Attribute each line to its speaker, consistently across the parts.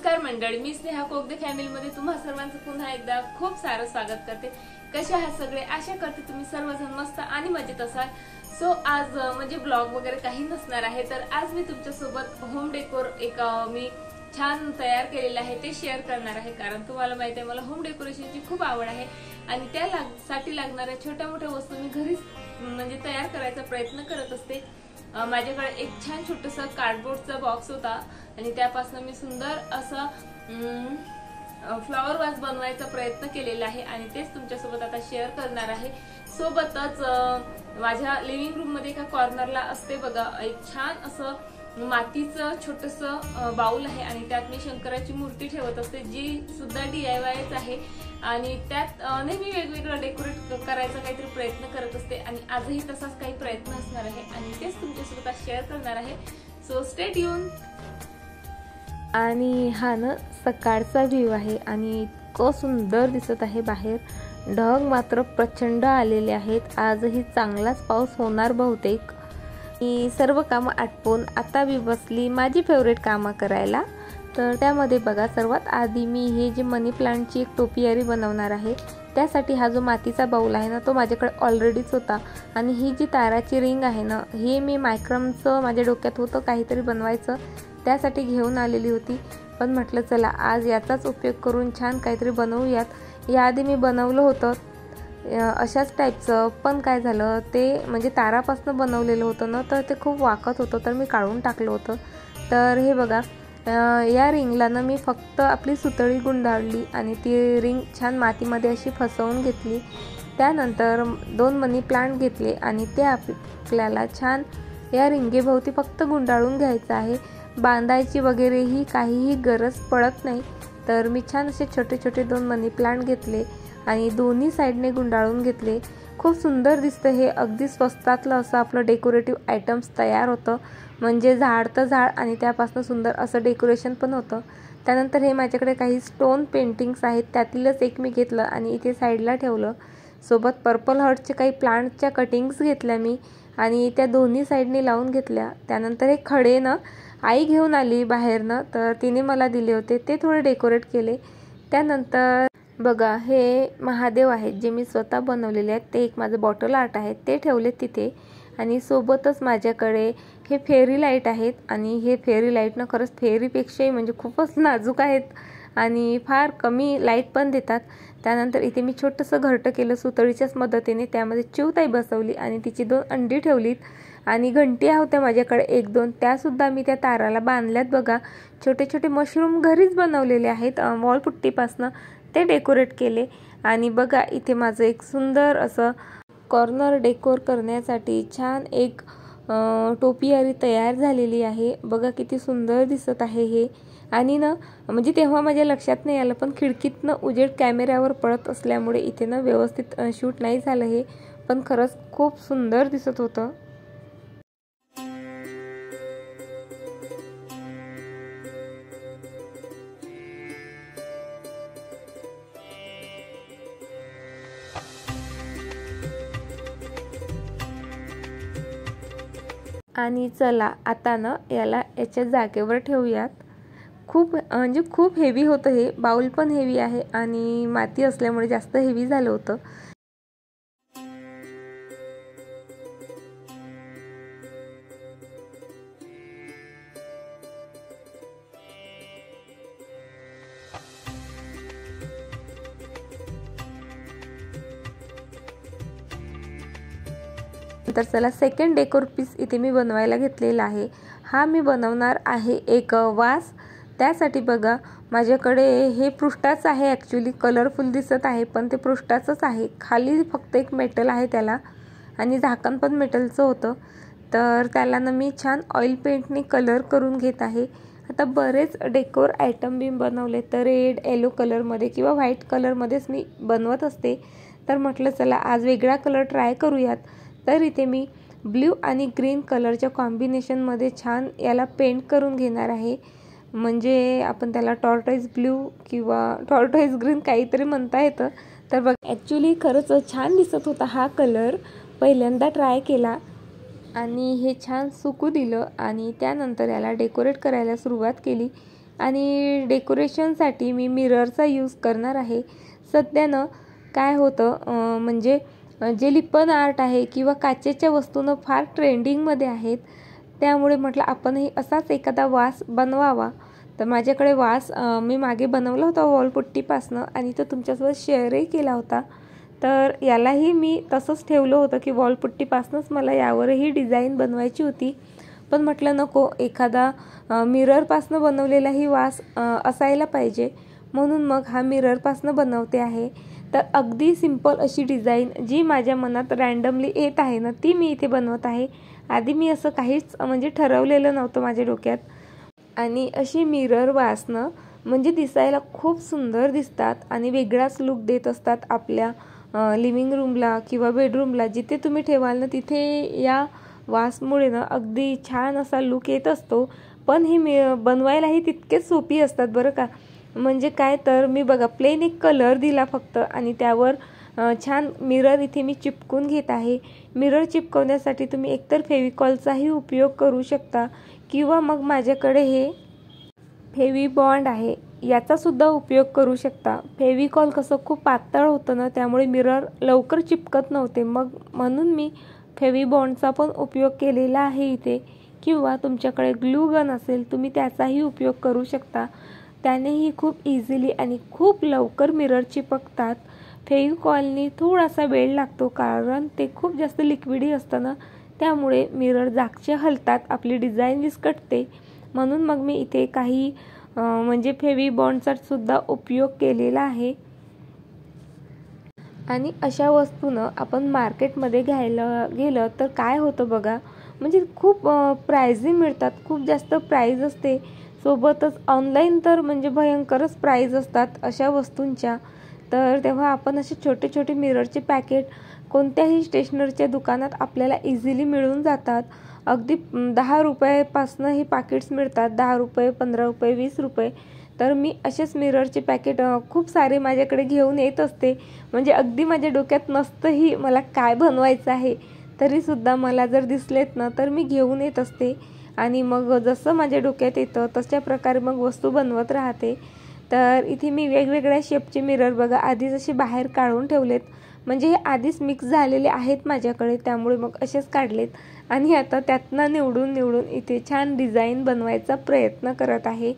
Speaker 1: नमस्कार मंडळी, मी स्नेहा कोगदे फॅमिलीमध्ये तुम्हा सर्वांचं पुन्हा एकदा खूप सारं स्वागत करते। कसे आहात सगळे? आशा करते तुम्ही सर्वजण मस्त आणि मजेत असाल। सो आज म्हणजे ब्लॉग वगैरे काही नसणार आहे, तर आज मी तुमच्यासोबत होम डेकोर एक मी छान तयार केलेलं आहे ते शेअर करणार आहे। कारण तुम्हाला माहिती आहे मला होम डेकोरेशनची खूप आवड आहे आणि त्यासाठी लागणाऱ्या छोट्या मोठ्या वस्तू मी घरीच म्हणजे तयार करायचा प्रयत्न करत असते। माझ्याकडे एक छान छोटसा कार्डबोर्डचा बॉक्स होता आणि त्यापासून मी सुंदर असं फ्लॉवर वाज बनवायचा प्रयत्न केलेला आहे आणि तेच तुमच्यासोबत आता शेअर करणार आहे। सोबतच माझ्या लिव्हिंग रूम मध्ये एका कॉर्नरला असते बघा एक छान असं मातीचं छोटंसं बाउल आहे आणि त्यात मी शंकराची मूर्ती ठेवत असते, जी सुद्धा DIYच आहे आणि त्यात नेहमी वेगवेगळं डेकोरेट करायचा काहीतरी प्रयत्न करत असते आणि आजही तसाच काही प्रयत्न असणार आहे आणि तेच तुमच्यासोबत शेअर करणार आहे। So stay tune.
Speaker 2: आणि हा ना सकाळचा व्ह्यू आहे आणि इतकं सुंदर दिसत आहे बाहेर। ढग मात्र प्रचंड आलेले आहेत, आजही चांगलाच पाऊस होणार बहुतेक। मी सर्व कामं आटपून आता मी बसली माझी फेवरेट कामं करायला। तर त्यामध्ये बघा सर्वात आधी मी हे जे मनी प्लांटची एक टोपियारी बनवणार आहे, त्यासाठी हा जो मातीचा बाउल आहे ना तो माझ्याकडे ऑलरेडीच होता आणि ही जी ताराची रिंग आहे ना हे मी मायक्रमचं माझ्या डोक्यात होतं काहीतरी बनवायचं, त्यासाठी घेऊन आलेली होती। पण म्हटलं चला आज याचाच उपयोग करून छान काहीतरी बनवूयात। याआधी मी बनवलं होतं अशाच टाईपचं, पण काय झालं ते म्हणजे तारापासून बनवलेलं होतं ना तर ते खूप वाकत होतं, तर मी काढून टाकलं होतं। तर हे बघा या रिंगला ना मी फक्त आपली सुतळी गुंडाळली आणि ती रिंग छान मातीमध्ये अशी फसवून घेतली। त्यानंतर 2 मनी प्लांट घेतले आणि ते आपल्याला छान या रिंगेभोवती फक्त गुंडाळून घ्यायचं आहे, बांधायची वगैरे ही काहीही गरज पडत नाही। तर मी छान असे छोटे छोटे 2 मनी प्लांट घेतले आणि दोन्ही साईडने गुंडाळून घेतले। खूप सुंदर दिसतं हे, अगदी स्वस्तातलं असं आपलं डेकोरेटिव्ह आयटम्स तयार होतं, म्हणजे झाड तर झाड आणि त्यापासून सुंदर असं डेकोरेशन पण होतं। त्यानंतर हे माझ्याकडे काही स्टोन पेंटिंग्स आहेत, त्यातीलच एक मी घेतलं आणि इथे साईडला ठेवलं। सोबत पर्पल हार्टचे काही प्लांटच्या कटिंग्स घेतल्या मी आणि त्या दोन्ही साईडने लावून घेतल्या। त्यानंतर हे खडे ना आई घेऊन आली बाहेरनं, तर तिने मला दिले होते, ते थोडे डेकोरेट केले। त्यानंतर बघा हे महादेव आहेत जे मी स्वतः बनवलेले आहेत, ते एक माझं बॉटल आर्ट आहे ते ठेवले तिथे आणि सोबतच माझ्याकडे हे फेरी लाईट आहेत आणि हे फेरी लाईट ना खरंच फेरीपेक्षाही म्हणजे खूपच नाजूक आहेत आणि फार कमी लाईट पण देतात। त्यानंतर इथे मी छोटंसं घरटं केलं सुतळीच्याच मदतीने, त्यामध्ये चिवताई बसवली आणि तिची 2 अंडी ठेवलीत आणि घंट्या होत्या माझ्याकडे 1-2, त्यासुद्धा मी त्या ताराला बांधल्यात बघा। छोटे छोटे मशरूम घरीच बनवलेले आहेत वॉलपुट्टीपासनं, ते डेकोरेट केले आणि बघा इथे माझं एक सुंदर असं कॉर्नर डेकोर करण्यासाठी छान एक टोपियारी तयार झालेली आहे। बघा किती सुंदर दिसत आहे हे। आणि ना म्हणजे तेव्हा माझ्या लक्षात नाही आलं, पण खिडकीतनं उजेड कॅमेऱ्यावर पडत असल्यामुळे इथे ना व्यवस्थित शूट नाही झालं हे, पण खरंच खूप सुंदर दिसत होतं। आणि चला आता ना याच्या जागेवर ठेवूयात। खूप म्हणजे खूप हेवी होतं हे बाउल, पण हेवी आहे आणि माती असल्यामुळे जास्त हेवी झालं होतं। तर चला सेकंड डेकोर पीस इथे मी बनवायला घेतलेला आहे। हा मी बनवणार आहे एक वास, त्यासाठी बघा माझ्याकडे हे पृष्ठाच आहे, ॲक्च्युली कलरफुल दिसत आहे पण ते पृष्ठाचंच आहे, खाली फक्त एक मेटल आहे त्याला आणि झाकण पण मेटलचं होतं। तर त्याला ना मी छान ऑइल पेंटने कलर करून घेत आहे। आता बरेच डेकोर आयटम मी बनवले तर रेड येलो कलरमध्ये किंवा व्हाईट कलरमध्येच मी बनवत असते, तर म्हटलं चला आज वेगळा कलर ट्राय करूयात। तर इथे मी ब्ल्यू आणि ग्रीन कलरच्या कॉम्बिनेशनमध्ये छान याला पेंट करून घेणार आहे, म्हणजे आपण त्याला टॉर्टॉइज ब्ल्यू किंवा टॉर्टॉइज ग्रीन काहीतरी म्हणता येतं। तर बघ ॲक्च्युली खरंच छान दिसत होता हा कलर, पहिल्यांदा ट्राय केला आणि हे छान सुकू दिलं आणि त्यानंतर याला डेकोरेट करायला सुरुवात केली। आणि डेकोरेशनसाठी मी मिररचा यूज करणार आहे. सध्यानं काय होतं म्हणजे जे लिपन आर्ट आहे किंवा काचेच्या वस्तूनं फार ट्रेंडिंगमध्ये आहेत, त्यामुळे म्हटलं आपणही असाच एखादा वास बनवावा. तर माझ्याकडे वास मी मागे बनवला होता वॉलपुट्टीपासनं आणि तो तुमच्यासोबत शेअरही केला होता. तर यालाही मी तसंच ठेवलं होतं की वॉलपुट्टीपासूनच मला यावरही डिझाईन बनवायची होती, पण म्हटलं नको, एखादा मिररपासनं बनवलेलाही वास असायला पाहिजे, म्हणून मग हा मिररपासनं बनवते आहे. तर अगदी सिंपल अशी डिझाईन जी माझ्या मनात रँडमली येत आहे ना, ती मी इथे बनवत आहे. आधी मी असं काहीच म्हणजे ठरवलेलं नव्हतं माझ्या डोक्यात. आणि अशी मिरर वासनं म्हणजे दिसायला खूप सुंदर दिसतात आणि वेगळाच लुक देत असतात आपल्या लिव्हिंग रूमला किंवा बेडरूमला. जिथे तुम्ही ठेवाल ना तिथे या वासमुळे ना अगदी छान असा लुक येत असतो. पण हे बनवायलाही तितकेच सोपी असतात बरं का. म्हणजे काय तर मी बघा प्लेन एक कलर दिला फक्त आणि त्यावर छान मिरर इथे मी चिपकून घेत आहे. मिरर चिपकवण्यासाठी तुम्ही एकतर फेविकॉलचाही उपयोग करू शकता किंवा मग माझ्याकडे हे फेविबॉन्ड आहे, याचा सुद्धा उपयोग करू शकता. फेविकॉल कसं खूप पातळ होतं ना, त्यामुळे मिरर लवकर चिपकत नव्हते, मग म्हणून मी फेविबॉन्डचा पण उपयोग केलेला आहे इथे. किंवा तुमच्याकडे ग्लू गन असेल तुम्ही त्याचाही उपयोग करू शकता. त्यानेही खूप इझिली आणि खूप लवकर मिरर चिपकतात. फेविकॉलनी थोडासा वेळ लागतो कारण ते खूप जास्त लिक्विडी असतं ना, त्यामुळे मिरर जागचे हलतात, आपली डिझाईन विस्कटते. म्हणून मग मी इथे काही म्हणजे फेविबॉन्डचा सुद्धा उपयोग केलेला आहे. आणि अशा वस्तूनं आपण मार्केटमध्ये घ्यायला गेलं तर काय होतं बघा, म्हणजे खूप प्राइझी मिळतात, खूप जास्त प्राइस असते. सोबतच ऑनलाईन तर म्हणजे भयंकरच प्राइस असतात अशा वस्तूंच्या. तर तेव्हा आपण असे छोटे छोटे मिररचे पॅकेट कोणत्याही स्टेशनरीच्या दुकानात आपल्याला इझिली मिळून जातात. अगदी 10 रुपयापासनं हे पॅकेट्स मिळतात. 10 रुपये, 15 रुपये, 20 रुपये. तर मी असेच मिररचे पॅकेट खूप सारे माझ्याकडे घेऊन येत असते. म्हणजे अगदी माझ्या डोक्यात नसतंही मला काय बनवायचं आहे, तरीसुद्धा मला जर दिसलेत ना तर मी घेऊन येत असते. आणि मग जसं माझ्या डोक्यात येतं तशा प्रकारे मग वस्तू बनवत राहते. तर इथे मी वेगवेगळ्या शेपचे मिरर बघा आधीच असे बाहेर काढून ठेवलेत. म्हणजे हे आधीच मिक्स झालेले आहेत माझ्याकडे, त्यामुळे मग असेच काढलेत. आणि आता त्यातनं निवडून इथे छान डिझाईन बनवायचा प्रयत्न करत आहे.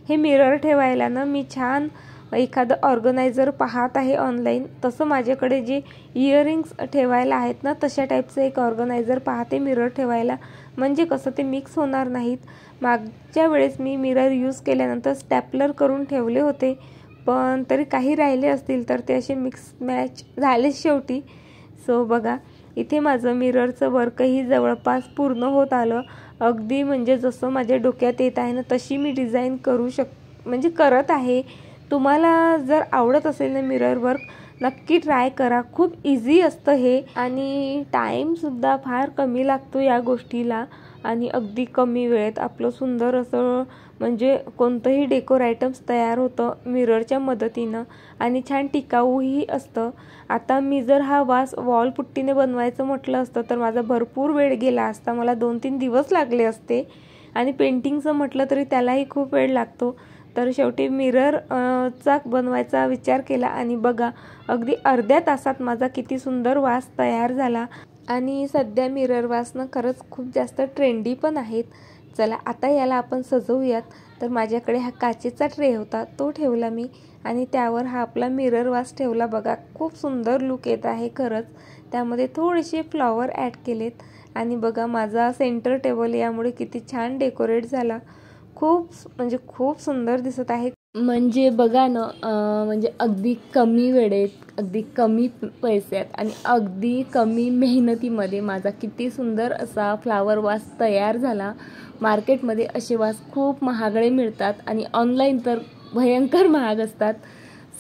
Speaker 2: हे मिरर ठेवायला ना मी छान एखादं ऑर्गनायझर पाहत आहे ऑनलाईन. तसं माझ्याकडे जे इयरिंग्स ठेवायला आहेत ना तशा टाईपचं एक ऑर्गनायझर पाहते मिरर ठेवायला, म्हणजे कसं ते मिक्स होणार नाहीत. मागच्या वेळेस मी मिरर यूज केल्यानंतर स्टॅपलर करून ठेवले होते, पण तरी काही राहिले असतील तर ते असे मिक्स मॅच झाले शेवटी. सो बघा इथे माझं मिररचं वर्कही जवळपास पूर्ण होत आलं. अगदी म्हणजे जसं माझ्या डोक्यात येत आहे ना तशी मी डिझाईन म्हणजे करत आहे. तुम्हाला जर आवडत असेल ना मिरर वर्क, नक्की ट्राय करा. खूप इझी असतं हे आणि टाईमसुद्धा फार कमी लागतो या गोष्टीला. आणि अगदी कमी वेळेत आपलं सुंदर असं म्हणजे कोणतंही डेकोर आयटम्स तयार होतं मिररच्या मदतीनं आणि छान टिकाऊही असतं. आता मी जर हा वास वॉलपुट्टीने बनवायचं म्हटलं असतं तर माझा भरपूर वेळ गेला असता, मला 2-3 दिवस लागले असते. आणि पेंटिंगचं म्हटलं तरी त्यालाही खूप वेळ लागतो. तर शेवटी मिरर चा बनवायचा विचार केला आणि बघा अगदी अर्ध्या तासात माझा किती सुंदर वास तयार झाला. आणि सध्या मिरर वासनं खरंच खूप जास्त ट्रेंडी पण आहेत. चला आता याला आपण सजवूयात. तर माझ्याकडे हा काचेचा ट्रे होता, तो ठेवला मी आणि त्यावर हा आपला मिरर वास ठेवला. बघा खूप सुंदर लुक येत आहे खरंच. त्यामध्ये थोडेसे फ्लॉवर ॲड केलेत आणि बघा माझा सेंटर टेबल यामुळे किती छान डेकोरेट झाला. खूप सुंदर दिसत आहे. म्हणजे बघा ना म्हणजे अगदी कमी वेळेत, अगदी कमी पैशात आणि अगदी कमी मेहनतीमध्ये माझा किती सुंदर असा फ्लावर वास तयार झाला. मार्केटमध्ये असे वास खूप महागडे मिळतात आणि ऑनलाईन तर भयंकर महाग असतात.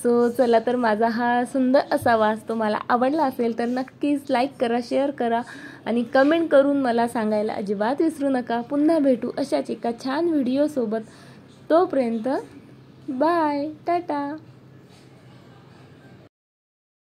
Speaker 2: सो चला तर माझा हा सुंदर असा वास तुम्हाला आवडला असेल तर नक्कीच लाईक करा, शेअर करा आणि कमेंट करून मला सांगायला अजिबात विसरू नका. पुन्हा भेटू अशाच एका छान व्हिडिओसोबत. तोपर्यंत बाय, टाटा.